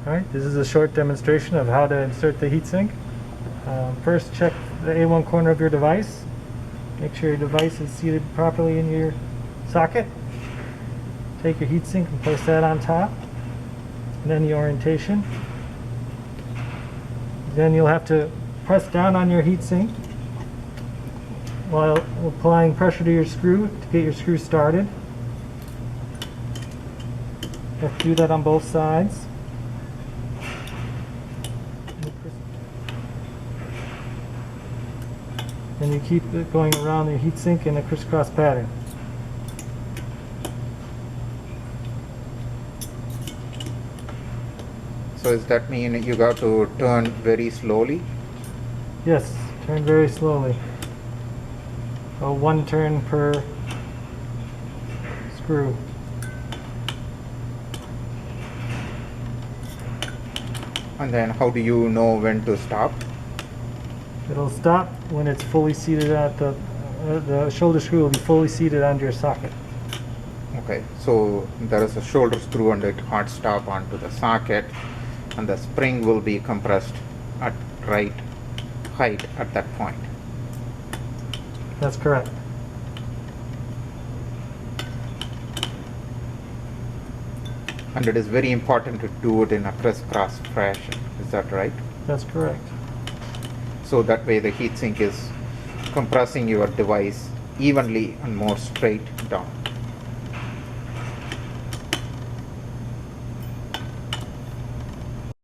Alright, this is a short demonstration of how to insert the heatsink. First, check the A1 corner of your device. Make sure your device is seated properly in your socket. Take your heatsink and place that on top. And then the orientation. Then you'll have to press down on your heatsink while applying pressure to your screw to get your screw started. You have to do that on both sides. And you keep it going around your heatsink in a crisscross pattern. So does that mean you got to turn very slowly? Yes, turn very slowly. So 1 turn per screw. And then how do you know when to stop? It'll stop when it's fully seated at the shoulder screw will be fully seated onto your socket. Okay, so there is a shoulder screw and it hard stop onto the socket, and the spring will be compressed at right height at that point. That's correct. And it is very important to do it in a crisscross fashion. Is that right? That's correct. So that way the heatsink is compressing your device evenly and more straight down.